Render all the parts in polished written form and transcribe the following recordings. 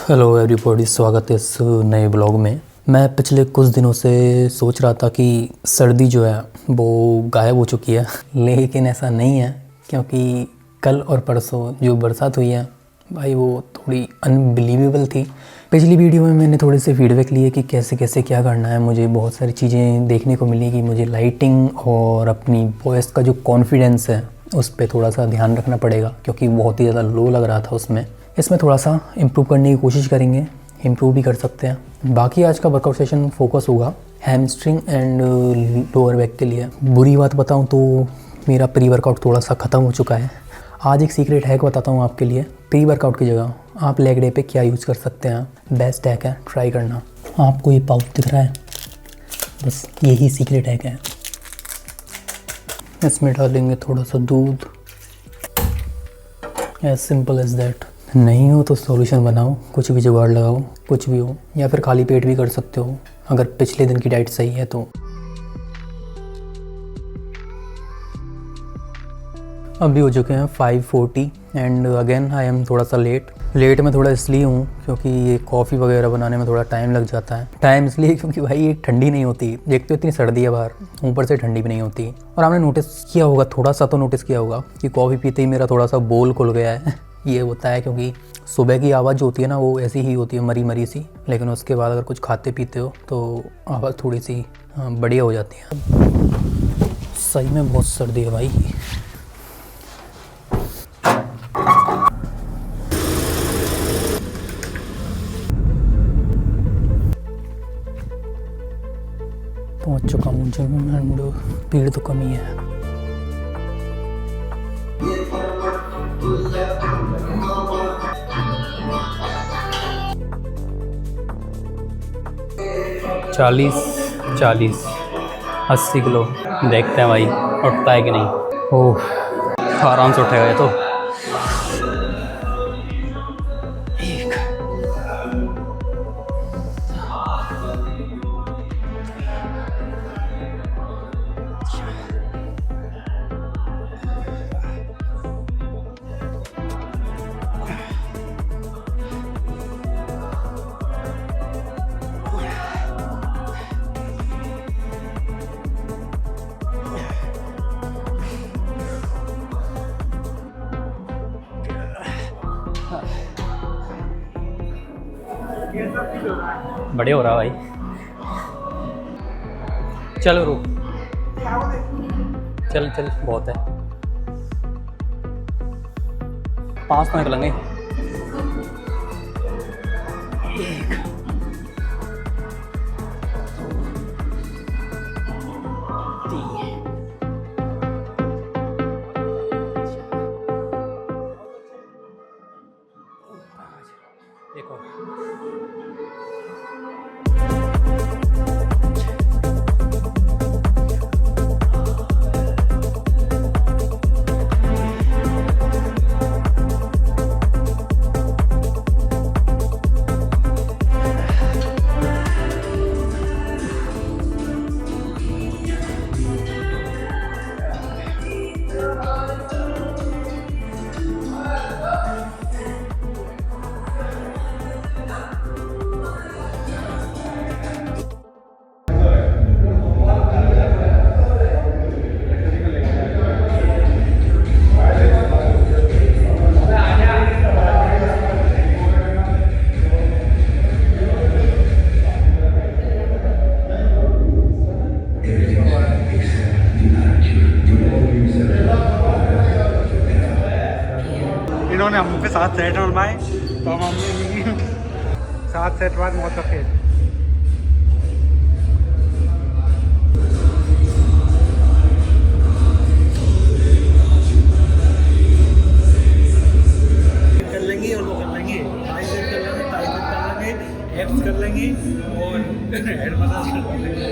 Hello everybody, स्वागत है इस नए ब्लॉग में। मैं पिछले कुछ दिनों से सोच रहा था कि सर्दी जो है वो गायब हो चुकी है, लेकिन ऐसा नहीं है क्योंकि कल और परसों जो बरसात हुई है भाई वो थोड़ी अनबिलीवेबल थी। पिछली वीडियो में मैंने थोड़े से फीडबैक लिए कि कैसे कैसे क्या करना है। मुझे बहुत सारी चीज़ें देखने को मिली कि मुझे लाइटिंग और अपनी वॉइस का जो कॉन्फिडेंस है उस पर थोड़ा सा ध्यान रखना पड़ेगा क्योंकि बहुत ही ज़्यादा लो लग रहा था उसमें। इसमें थोड़ा सा इम्प्रूव करने की कोशिश करेंगे, इम्प्रूव भी कर सकते हैं। बाकी आज का वर्कआउट सेशन फोकस होगा हैमस्ट्रिंग एंड लोअर बैक के लिए। बुरी बात बताऊं तो मेरा प्री वर्कआउट थोड़ा सा ख़त्म हो चुका है। आज एक सीक्रेट हैक बताता हूं आपके लिए। प्री वर्कआउट की जगह आप लेग डे पे क्या यूज़ कर सकते हैं, बेस्ट हैक है, ट्राई करना। आपको ये पाउच दिख रहा है, बस यही सीक्रेट हैक है। इसमें डालेंगे थोड़ा सा दूध, एज सिंपल एज दैट। नहीं हो तो सॉल्यूशन बनाओ, कुछ भी जुगाड़ लगाओ, कुछ भी हो, या फिर खाली पेट भी कर सकते हो अगर पिछले दिन की डाइट सही है तो। अभी हो चुके हैं 5:40 एंड अगेन आई एम थोड़ा सा लेट में थोड़ा इसलिए हूँ क्योंकि ये कॉफ़ी वगैरह बनाने में थोड़ा टाइम लग जाता है। टाइम इसलिए क्योंकि भाई ये ठंडी नहीं होती, देखते हो इतनी सर्दी है बाहर, ऊपर से ठंडी भी नहीं होती। और आपने नोटिस किया होगा, थोड़ा सा तो नोटिस किया होगा कि कॉफ़ी पीते ही मेरा थोड़ा सा बोल खुल गया है। ये होता है क्योंकि सुबह की आवाज़ जो होती है ना वो ऐसी ही होती है, मरी मरी सी, लेकिन उसके बाद अगर कुछ खाते पीते हो तो आवाज़ थोड़ी सी बढ़िया हो जाती है। सही में बहुत सर्दी है भाई। पहुंच चुका हूँ जिम एंड भीड़ तो कम ही है। चालीस 80 किलो, देखते हैं भाई उठता है कि नहीं। ओह, आराम से उठेगा ये तो। बड़े हो रहा भाई। चलो रुक, चल बहुत है। 5 तो निकलेंगे। 1 3 देखो। इन्होंने हम पे 7 सेट बनवाए तो हम हमने 7 सेट बाद मौत का खेल। कर लेंगे और वो कर लेंगे, बाइसेप कर लेंगे, ट्राइसेप कर लेंगे, एब्स कर लेंगे और हेड मसाज कर लेंगे।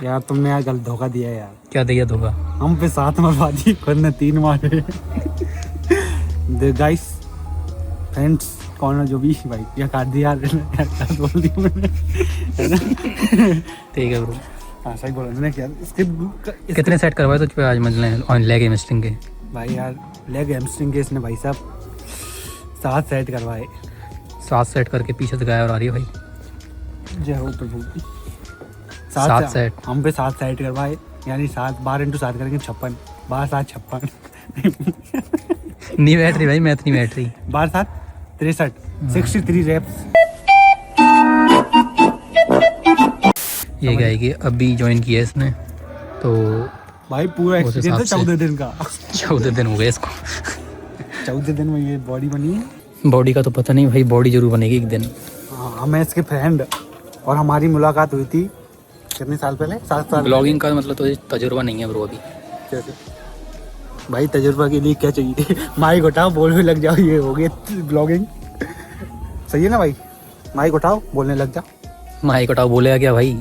यार तुमने यार गलत धोखा दिया यार। क्या दिया धोखा? हम पे 7 मरवा दी, खुद ने 3 मारे। गाइस फ्रेंड्स कौन है जो भी भाई या काट दिया यार, बोल दिया मैंने, है ना? ठीक है ब्रो। हाँ सही बोला मैंने। क्या इसके कितने सेट करवाए तो आज मतलब लेग हैमस्ट्रिंग के? भाई यार लेग हैमस्ट्रिंग के इसने भाई साहब 7 सेट करवाए। 7 सेट करके पीछे से गाय और आ रही है भाई। जय हो प्रभु। 7 सेट हम पे 7 सेट करवाए, यानी 7 12 × 7 करेंगे 56, 12 7 56 नहीं बैठ रही भाई, मैथ नहीं बैठ रही। 12 7 63, 63 रेप्स। ये गाएगी अभी ज्वाइन किया है इसने, तो भाई पूरा उस एक्सपीरियंस है हिसाब से 14 दिन का। 14 दिन हो गए इसको। 14 दिन में ये बॉडी बनी है। बॉडी का तो पता नहीं भाई, बॉडी जरूर बनेगी एक दिन। हाँ, मैं इसके फ्रेंड और हमारी मुलाकात हुई थी कितने साल पहले, 7 साल। ब्लॉगिंग का मतलब तो तजुर्बा नहीं है ब्रो अभी। कैसे भाई, तजुर्बा के लिए क्या चाहिए? माइक उठाओ, बोलने लग जाओ, ये हो गई ब्लॉगिंग। सही है ना भाई? माइक उठाओ, बोलने लग जाओ। माइक उठाओ बोलेगा क्या भाई?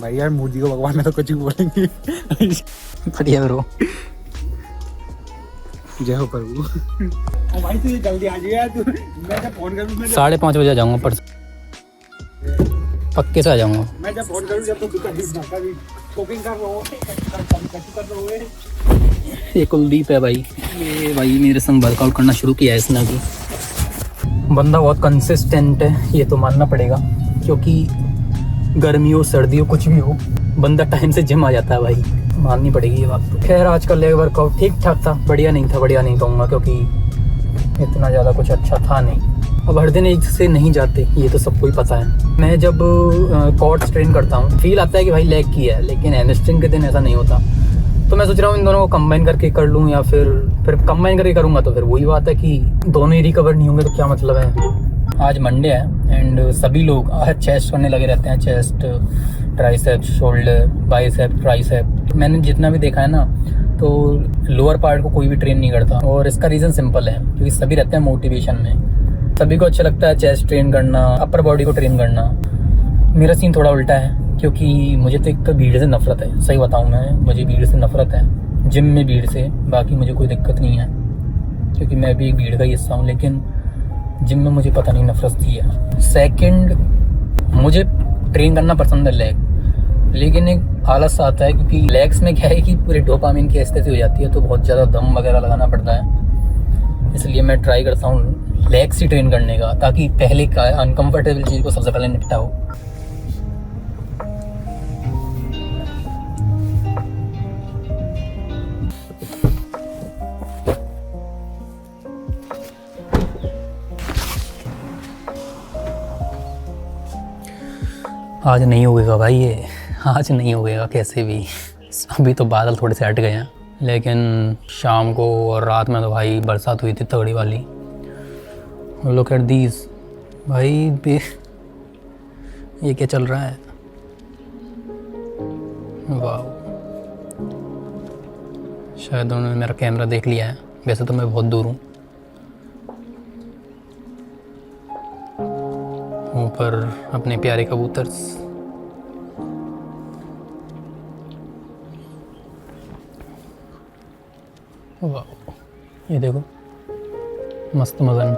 भाई यार, मोदी को भगवान ने तो कुछ भी बोलेंगे। बढ़िया ब्रो। जय हो प्रभु। भाई तू ये जल्दी आ जाएगा, तू मैं जब फोन करूँ, मैं 5:30 बजे आ जाऊँगा, पर पक्के से आ जाऊँगा। मैं जब फोन करूँ जब तो कभी कुकिंग कर रहा हूँ, कर रहा हूँ। ये कुलदीप है भाई, ये भाई मेरे संग वर्कआउट करना शुरू किया है इसने अभी। बंदा बहुत कंसिस्टेंट है, ये तो मानना पड़ेगा, क्योंकि गर्मी हो सर्दी हो कुछ भी हो, बंदा टाइम से जिम आ जाता है भाई, माननी पड़ेगी ये बात। तो खैर आज का लेग वर्कआउट ठीक ठाक था, बढ़िया नहीं था, बढ़िया नहीं कहूँगा क्योंकि इतना ज़्यादा कुछ अच्छा था नहीं। अब हर दिन एक से नहीं जाते, ये तो सबको ही पता है। मैं जब कॉर्ड्स ट्रेन करता हूँ फील आता है कि भाई लेग की है, लेकिन हैमस्ट्रिंग के दिन ऐसा नहीं होता। तो मैं सोच रहा हूँ इन दोनों को कंबाइन करके कर लूँ, या फिर कंबाइन करके करूँगा तो फिर वही बात है कि दोनों ही रिकवर नहीं होंगे तो क्या मतलब है। आज मंडे है एंड सभी लोग आज चेस्ट करने लगे रहते हैं, chest, tricep, shoulder, bicep, tricep. मैंने जितना भी देखा है ना, तो लोअर पार्ट को कोई भी ट्रेन नहीं करता, और इसका रीज़न सिंपल है, क्योंकि सभी रहते हैं मोटिवेशन में। सभी को अच्छा लगता है चेस्ट ट्रेन करना, अपर बॉडी को ट्रेन करना। मेरा सीन थोड़ा उल्टा है, क्योंकि मुझे तो एक तो भीड़ से नफरत है, सही बताऊँ मैं, मुझे भीड़ से नफरत है, जिम में भीड़ से। बाकी मुझे कोई दिक्कत नहीं है, क्योंकि मैं भी एक भीड़ का ही हिस्सा हूँ, लेकिन जिम में मुझे पता नहीं नफरत दी है। सेकंड, मुझे ट्रेन करना पसंद है लेग, लेकिन एक आलस आता है, क्योंकि लेग्स में क्या है कि पूरे डोपामिन की स्थिति हो जाती है, तो बहुत ज़्यादा दम वगैरह लगाना पड़ता है। इसलिए मैं ट्राई करता हूँ लेग्स ही ट्रेन करने का, ताकि पहले का अनकम्फर्टेबल चीज़ को सबसे पहले निपटाओ। आज नहीं होगा भाई, ये आज नहीं होगा कैसे भी। अभी तो बादल थोड़े से हट गए हैं, लेकिन शाम को और रात में तो भाई बरसात हुई थी तगड़ी वाली। लुक एट दीज भाई, ये क्या चल रहा है? वाह, शायद उन्होंने मेरा कैमरा देख लिया है, वैसे तो मैं बहुत दूर हूँ। ऊपर अपने प्यारे कबूतर। वाह, ये देखो मस्त मगन।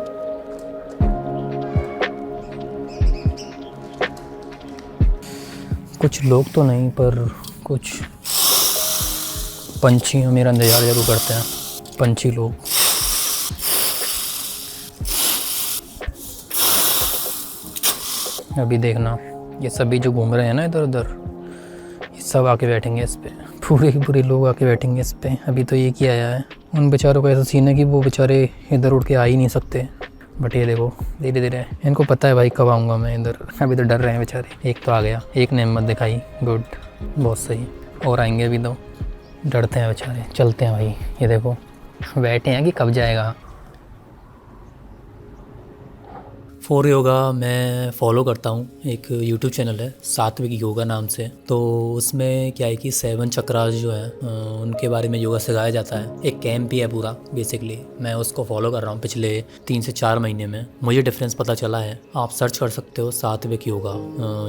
कुछ लोग तो नहीं, पर कुछ पंछी मेरा इंतजार जरूर करते हैं, पंछी लोग। अभी देखना, ये सभी जो घूम रहे हैं ना इधर उधर, ये सब आके बैठेंगे इस पे, पूरे के पूरे लोग आके बैठेंगे इस पे। अभी तो ये किया आया है, उन बेचारों का ऐसा सीन है कि वो बेचारे इधर उड़ के आ ही नहीं सकते, बट ये देखो धीरे धीरे इनको पता है भाई कब आऊँगा मैं इधर। अभी तो डर रहे हैं बेचारे। एक तो आ गया, एक ने हिम्मत दिखाई, गुड, बहुत सही। और आएंगे अभी तो, डरते हैं बेचारे। चलते हैं भाई, ये देखो बैठे हैं कि कब जाएगा। फॉर योगा मैं फॉलो करता हूँ, एक यूट्यूब चैनल है सात्विक योगा नाम से। तो उसमें क्या है कि 7 चक्रास जो है उनके बारे में योगा सिखाया जाता है। एक कैंप ही है पूरा बेसिकली। मैं उसको फॉलो कर रहा हूँ पिछले 3 से 4 महीने में। मुझे डिफरेंस पता चला है। आप सर्च कर सकते हो सात्विक योगा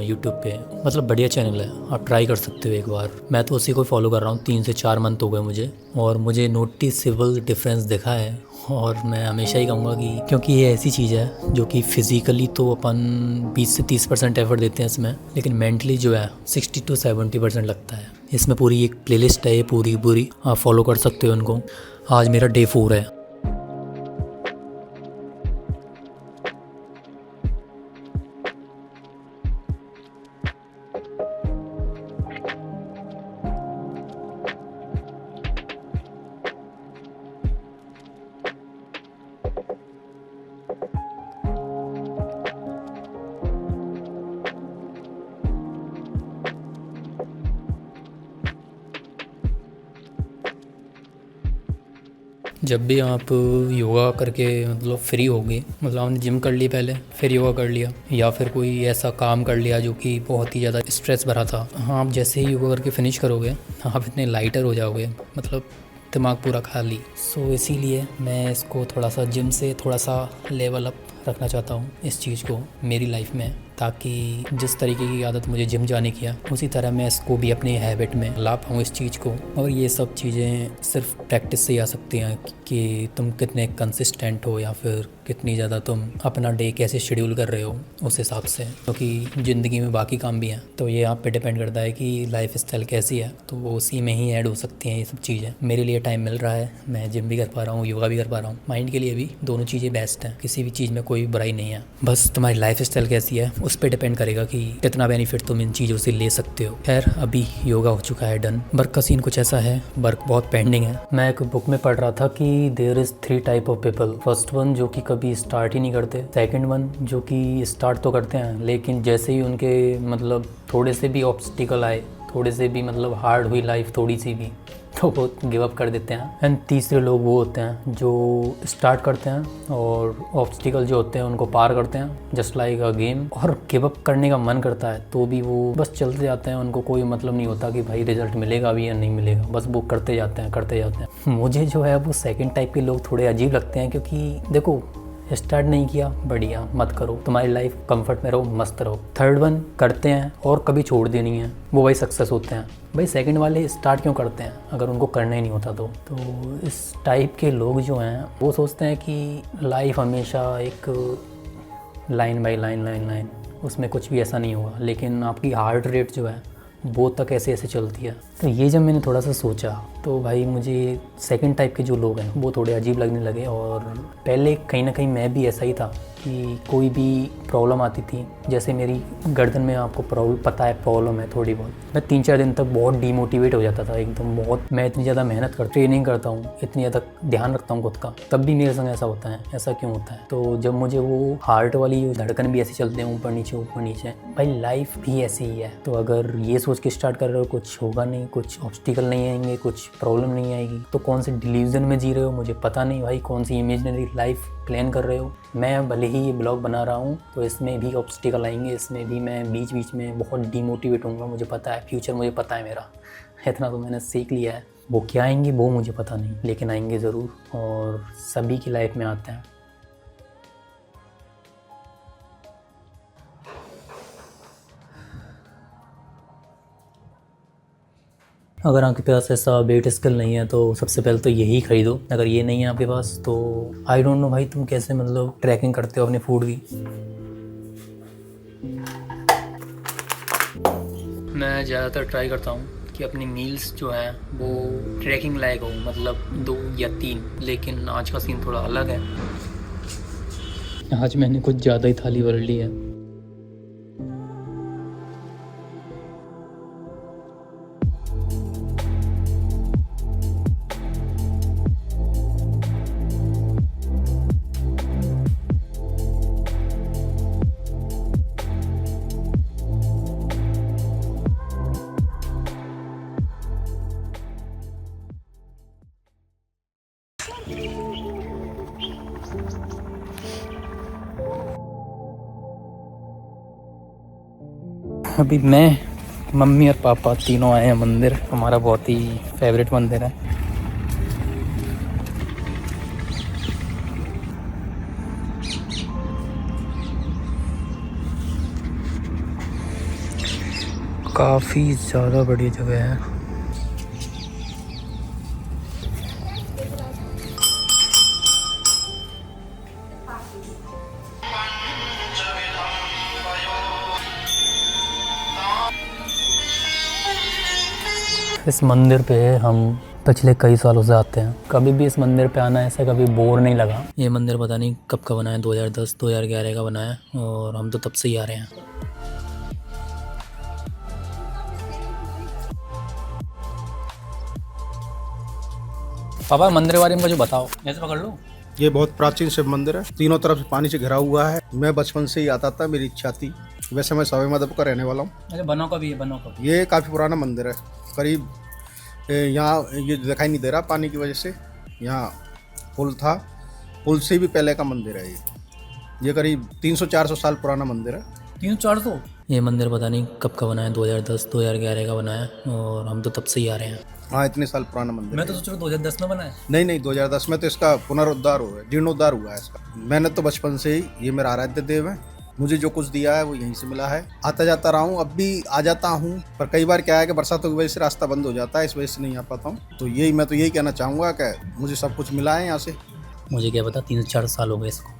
यूट्यूब पे, मतलब बढ़िया चैनल है, आप ट्राई कर सकते हो एक बार। मैं तो उसी को फॉलो कर रहा हूँ, 3 से 4 मंथ हो गए मुझे, और मुझे नोटिसेबल डिफरेंस दिखा है। और मैं हमेशा ही कहूँगा कि क्योंकि ये ऐसी चीज़ है जो कि फिज़िकली तो अपन 20 से 30% एफर्ट देते हैं इसमें, लेकिन मेंटली जो है 60 to 70% लगता है। इसमें पूरी एक प्लेलिस्ट है, ये पूरी आप फॉलो कर सकते हो उनको। आज मेरा डे 4 है। जब भी आप योगा करके मतलब फ्री होगे, मतलब आपने जिम कर ली पहले, फिर योगा कर लिया, या फिर कोई ऐसा काम कर लिया जो कि बहुत ही ज़्यादा स्ट्रेस भरा था, हाँ, आप जैसे ही योगा करके फिनिश करोगे आप इतने लाइटर हो जाओगे, मतलब दिमाग पूरा खाली। सो इसीलिए मैं इसको थोड़ा सा जिम से थोड़ा सा लेवल अप रखना चाहता हूँ इस चीज़ को मेरी लाइफ में, ताकि जिस तरीके की आदत मुझे जिम जाने की है उसी तरह मैं इसको भी अपनी हैबिट में ला पाऊँ इस चीज़ को। और ये सब चीज़ें सिर्फ प्रैक्टिस से ही आ सकती हैं कि तुम कितने कंसिस्टेंट हो या फिर कितनी ज़्यादा तुम अपना डे कैसे शेड्यूल कर रहे हो उस हिसाब से, क्योंकि ज़िंदगी में बाकी काम भी हैं। तो ये आप पे डिपेंड करता है कि लाइफ स्टाइल कैसी है, तो वो उसी में ही ऐड हो सकती हैं ये सब चीज़ें। मेरे लिए टाइम मिल रहा है, मैं जिम भी कर पा रहा हूँ, योगा भी कर पा रहा हूँ, माइंड के लिए भी दोनों चीज़ें बेस्ट हैं, किसी भी चीज़ में कोई बुराई नहीं है। बस तुम्हारी लाइफ स्टाइल कैसी है उस पर डिपेंड करेगा कि कितना बेनिफिट तुम इन चीज़ों से ले सकते हो। खैर अभी योगा हो चुका है डन, वर्क का सीन कुछ ऐसा है, वर्क बहुत पेंडिंग है। मैं एक बुक में पढ़ रहा था कि there is 3 type of people. First one जो कि कभी स्टार्ट ही नहीं करते, सेकंड वन जो कि स्टार्ट तो करते हैं लेकिन जैसे ही उनके मतलब थोड़े से भी ऑब्स्टिकल आए, थोड़े से भी मतलब हार्ड हुई लाइफ थोड़ी सी भी, तो वो गिव अप कर देते हैं। एंड तीसरे लोग वो होते हैं जो स्टार्ट करते हैं और ऑब्स्टिकल जो होते हैं उनको पार करते हैं जस्ट लाइक अ गेम, और गिव अप करने का मन करता है तो भी वो बस चलते जाते हैं, उनको कोई मतलब नहीं होता कि भाई रिजल्ट मिलेगा भी या नहीं मिलेगा, बस वो करते जाते हैं। मुझे जो है वो सेकेंड टाइप के लोग थोड़े अजीब लगते हैं, क्योंकि देखो स्टार्ट नहीं किया बढ़िया, मत करो, तुम्हारी लाइफ कंफर्ट में रहो, मस्त रहो। थर्ड वन करते हैं और कभी छोड़ देनी है, वो भाई सक्सेस होते हैं। भाई सेकंड वाले स्टार्ट क्यों करते हैं अगर उनको करना ही नहीं होता तो इस टाइप के लोग जो हैं वो सोचते हैं कि लाइफ हमेशा एक लाइन बाई लाइन, उसमें कुछ भी ऐसा नहीं होगा, लेकिन आपकी हार्ट रेट जो है वो तक ऐसे चलती है। तो ये जब मैंने थोड़ा सा सोचा तो भाई मुझे सेकंड टाइप के जो लोग हैं वो थोड़े अजीब लगने लगे। और पहले कहीं ना कहीं मैं भी ऐसा ही था कि कोई भी प्रॉब्लम आती थी, जैसे मेरी गर्दन में आपको पता है प्रॉब्लम है थोड़ी बहुत, मैं 3-4 दिन तक बहुत डीमोटिवेट हो जाता था एकदम। बहुत मैं इतनी ज़्यादा मेहनत ट्रेनिंग करता हूँ, इतनी ज़्यादा ध्यान रखता हूँ खुद का, तब भी मेरे संग ऐसा होता है, ऐसा क्यों होता है। तो जब मुझे वो हार्ट वाली धड़कन भी ऐसे चलते हैं ऊपर नीचे, भाई लाइफ भी ऐसी ही है। तो अगर ये सोच के स्टार्ट कर रहे हो कुछ होगा नहीं, कुछ ऑब्स्टिकल नहीं आएंगे, कुछ प्रॉब्लम नहीं आएगी, तो कौन से डिल्यूजन में जी रहे हो मुझे पता नहीं भाई, कौन सी इमेजिनरी लाइफ प्लान कर रहे हो। मैं भले ही ये ब्लॉग बना रहा हूँ तो इसमें भी ऑब्स्टिकल आएंगे, इसमें भी मैं बीच में बहुत डीमोटिवेट होऊंगा, मुझे पता है फ्यूचर मुझे पता है मेरा, इतना तो मैंने सीख लिया है। वो क्या आएंगे वो मुझे पता नहीं, लेकिन आएंगे ज़रूर, और सभी की लाइफ में आते हैं। अगर आपके पास ऐसा वेट स्केल नहीं है तो सबसे पहले तो यही खरीदो। अगर ये नहीं है आपके पास तो आई डोंट नो भाई तुम कैसे मतलब ट्रैकिंग करते हो अपने फूड की। मैं ज़्यादातर ट्राई करता हूँ कि अपनी मील्स जो हैं वो ट्रैकिंग लायक हो, मतलब 2 या 3, लेकिन आज का सीन थोड़ा अलग है। आज मैंने कुछ ज़्यादा ही थाली भर ली है। अभी मैं, मम्मी और पापा तीनों आए हैं मंदिर, हमारा बहुत ही फेवरेट मंदिर है। काफ़ी ज़्यादा बड़ी जगह है। इस मंदिर पे हम पिछले कई सालों से आते हैं, कभी भी इस मंदिर पे आना ऐसा कभी बोर नहीं लगा। ये मंदिर पता नहीं कब का बना है, 2010 2011 का बना है, और हम तो तब से ही आ रहे हैं। पापा मंदिर के बारे में मुझे बताओ, ऐसे पकड़ लो। ये बहुत प्राचीन शिव मंदिर है, तीनों तरफ से पानी से घिरा हुआ है। मैं बचपन से ही आता था, मेरी इच्छा थी। वैसे मैं सवाई माधोपुर का रहने वाला हूँ। अच्छा, बनो का भी है, बनो का भी। ये काफ़ी पुराना मंदिर है, करीब यहाँ ये दिखाई नहीं दे रहा पानी की वजह से। यहाँ पुल था, पुल से भी पहले का मंदिर है ये करीब 300-400 साल पुराना मंदिर है। 300-400 ये मंदिर पता नहीं कब का बना है, 2010-2011 का बना है और हम तो तब से ही आ रहे हैं। हाँ, इतने साल पुराना मंदिर मैं है। तो सोच रहा हूँ 2010 में बना है। नहीं 2010 में तो इसका पुनरुद्धार हुआ है, जीर्णोद्धार हुआ है इसका। मैंने तो बचपन से ही, ये मेरा आराध्य देव है, मुझे जो कुछ दिया है वो यहीं से मिला है। आता जाता रहा हूँ, अब भी आ जाता हूँ, पर कई बार क्या है कि बरसातों की वजह से रास्ता बंद हो जाता है, इस वजह से नहीं आ पाता हूँ। तो मैं तो यही कहना चाहूँगा कि मुझे सब कुछ मिला है यहाँ से। मुझे क्या पता 3-4 साल हो गए इसको।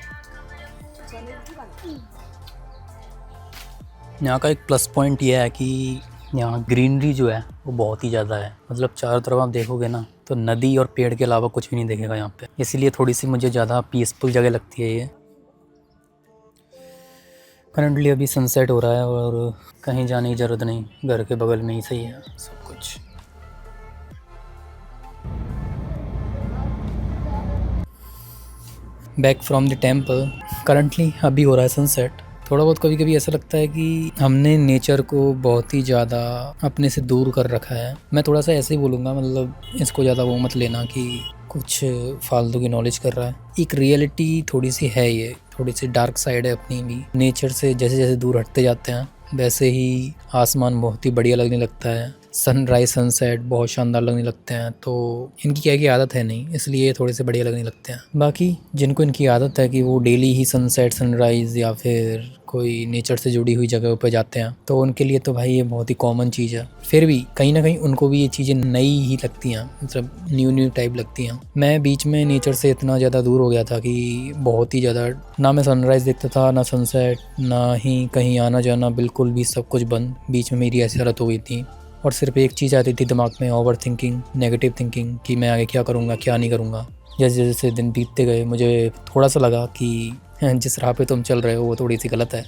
यहाँ का एक प्लस पॉइंट ये है कि यहाँ ग्रीनरी जो है वो बहुत ही ज़्यादा है। मतलब चारों तरफ आप देखोगे ना तो नदी और पेड़ के अलावा कुछ भी नहीं दिखेगा यहाँ पे, इसलिए थोड़ी सी मुझे ज़्यादा पीसफुल जगह लगती है ये। करंटली अभी सनसेट हो रहा है और कहीं जाने की ज़रूरत नहीं, घर के बगल में ही सही है सब कुछ। Back from the temple, currently अभी हो रहा है सनसेट। थोड़ा बहुत कभी कभी ऐसा लगता है कि हमने नेचर को बहुत ही ज़्यादा अपने से दूर कर रखा है। मैं थोड़ा सा ऐसे ही बोलूँगा, मतलब इसको ज़्यादा वो मत लेना कि कुछ फालतू की नॉलेज कर रहा है। एक रियलिटी थोड़ी सी है, ये थोड़ी सी डार्क साइड है अपनी भी। नेचर से जैसे जैसे दूर हटते जाते हैं वैसे ही आसमान बहुत ही बढ़िया लगने लगता है, सनराइज सनसेट बहुत शानदार लगने लगते हैं। तो इनकी क्या की आदत है नहीं, इसलिए थोड़े से बढ़िया लगने लगते हैं। बाकी जिनको इनकी आदत है कि वो डेली ही सनसेट सनराइज़ या फिर कोई नेचर से जुड़ी हुई जगह पर जाते हैं, तो उनके लिए तो भाई ये बहुत ही कॉमन चीज़ है। फिर भी कहीं ना कहीं उनको भी ये चीज़ें नई ही लगती हैं, मतलब न्यू टाइप लगती हैं। मैं बीच में नेचर से इतना ज़्यादा दूर हो गया था कि बहुत ही ज़्यादा, ना मैं सनराइज़ देखता था ना सनसेट, ना ही कहीं आना जाना, बिल्कुल भी सब कुछ बंद। बीच में मेरी ऐसी हालत हो गई थी और सिर्फ एक चीज़ आती थी दिमाग में, ओवर थिंकिंग, नेगेटिव थिंकिंग कि मैं आगे क्या करूँगा क्या नहीं करूँगा। जैसे जैसे दिन बीतते गए मुझे थोड़ा सा लगा कि जिस राह पे तुम चल रहे हो वो थोड़ी सी गलत है।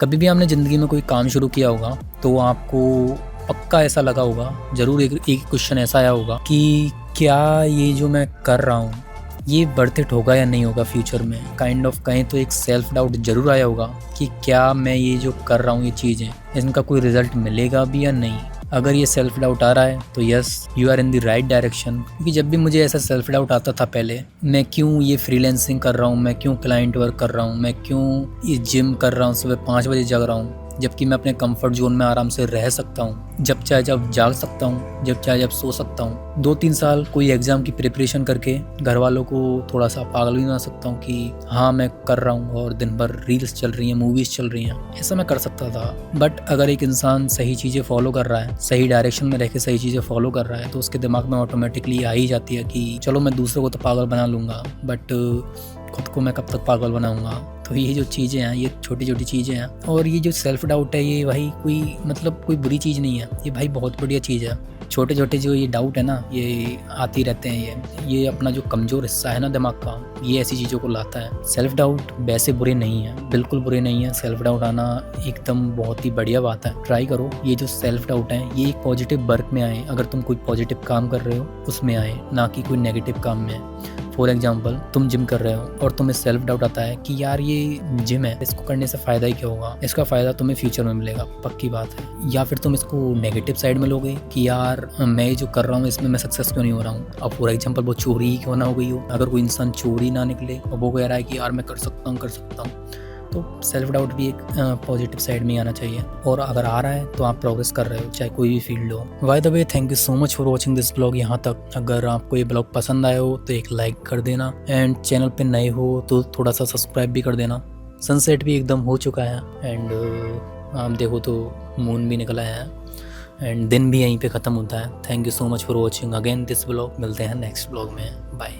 कभी भी आपने ज़िंदगी में कोई काम शुरू किया होगा तो आपको पक्का ऐसा लगा होगा, ज़रूर एक क्वेश्चन ऐसा आया होगा कि क्या ये जो मैं कर रहा हूँ ये वर्थ इट होगा या नहीं होगा फ्यूचर में। काइंड ऑफ कहें तो एक सेल्फ डाउट ज़रूर आया होगा कि क्या मैं ये जो कर रहा हूँ ये चीज़ें, इनका कोई रिज़ल्ट मिलेगा भी या नहीं। अगर ये सेल्फ डाउट आ रहा है तो yes, you are in the right direction. क्योंकि जब भी मुझे ऐसा सेल्फ डाउट आता था पहले, मैं क्यों ये फ्रीलांसिंग कर रहा हूँ, मैं क्यों क्लाइंट वर्क कर रहा हूँ, मैं क्यों ये जिम कर रहा हूँ, सुबह 5 बजे जग रहा हूँ, जबकि मैं अपने कंफर्ट जोन में आराम से रह सकता हूँ, जब चाहे जब जाग सकता हूँ, जब चाहे जब सो सकता हूँ। 2-3 साल कोई एग्ज़ाम की प्रिपरेशन करके घर वालों को थोड़ा सा पागल भी बना सकता हूँ कि हाँ मैं कर रहा हूँ और दिन भर रील्स चल रही हैं, मूवीज़ चल रही हैं, ऐसा मैं कर सकता था। बट अगर एक इंसान सही चीज़ें फॉलो कर रहा है, सही डायरेक्शन में रह के सही चीज़ें फॉलो कर रहा है, तो उसके दिमाग में ऑटोमेटिकली आ ही जाती है कि चलो मैं दूसरों को तो पागल बना लूँगा बट खुद को मैं कब तक पागल बनाऊँगा। तो ये जो चीज़ें हैं, ये छोटी छोटी चीज़ें हैं। और ये जो सेल्फ डाउट है ये भाई कोई मतलब कोई बुरी चीज़ नहीं है, ये भाई बहुत बढ़िया चीज़ है। छोटे छोटे जो ये डाउट है ना, ये आती रहते हैं, ये अपना जो कमज़ोर हिस्सा है ना दिमाग का, ये ऐसी चीज़ों को लाता है। सेल्फ डाउट वैसे बुरे नहीं है, बिल्कुल बुरे नहीं है। सेल्फ डाउट आना एकदम बहुत ही बढ़िया बात है। ट्राई करो ये जो सेल्फ डाउट है ये एक पॉजिटिव वर्क में आए। अगर तुम कोई पॉजिटिव काम कर रहे हो उसमें आए, ना कि कोई नेगेटिव काम में। फॉर एग्जाम्पल तुम जिम कर रहे हो और तुम्हें सेल्फ डाउट आता है कि यार ये जिम है, इसको करने से फ़ायदा ही क्या होगा, इसका फ़ायदा तुम्हें फ्यूचर में मिलेगा, पक्की बात है। या फिर तुम इसको नेगेटिव साइड में लोगे कि यार मैं जो कर रहा हूँ इसमें मैं सक्सेस क्यों नहीं हो रहा हूँ। अब फॉर एग्जाम्पल वो चोरी ही क्यों ना हो गई हो, अगर कोई इंसान चोरी ना निकले और वो कह रहा है कि यार मैं कर सकता हूँ, तो सेल्फ डाउट भी एक पॉजिटिव साइड में आना चाहिए। और अगर आ रहा है तो आप प्रोग्रेस कर रहे हो, चाहे कोई भी फील्ड हो। By the way thank you so much for watching this blog यहाँ तक। अगर आपको ये ब्लॉग पसंद आया हो तो एक लाइक कर देना, एंड चैनल पे नए हो तो थोड़ा सा सब्सक्राइब भी कर देना। सनसेट भी एकदम हो चुका है एंड आप देखो तो मून भी निकला है एंड दिन भी यहीं पे ख़त्म होता है। Thank you so much for watching again this blog. मिलते हैं नेक्स्ट ब्लॉग में, बाय।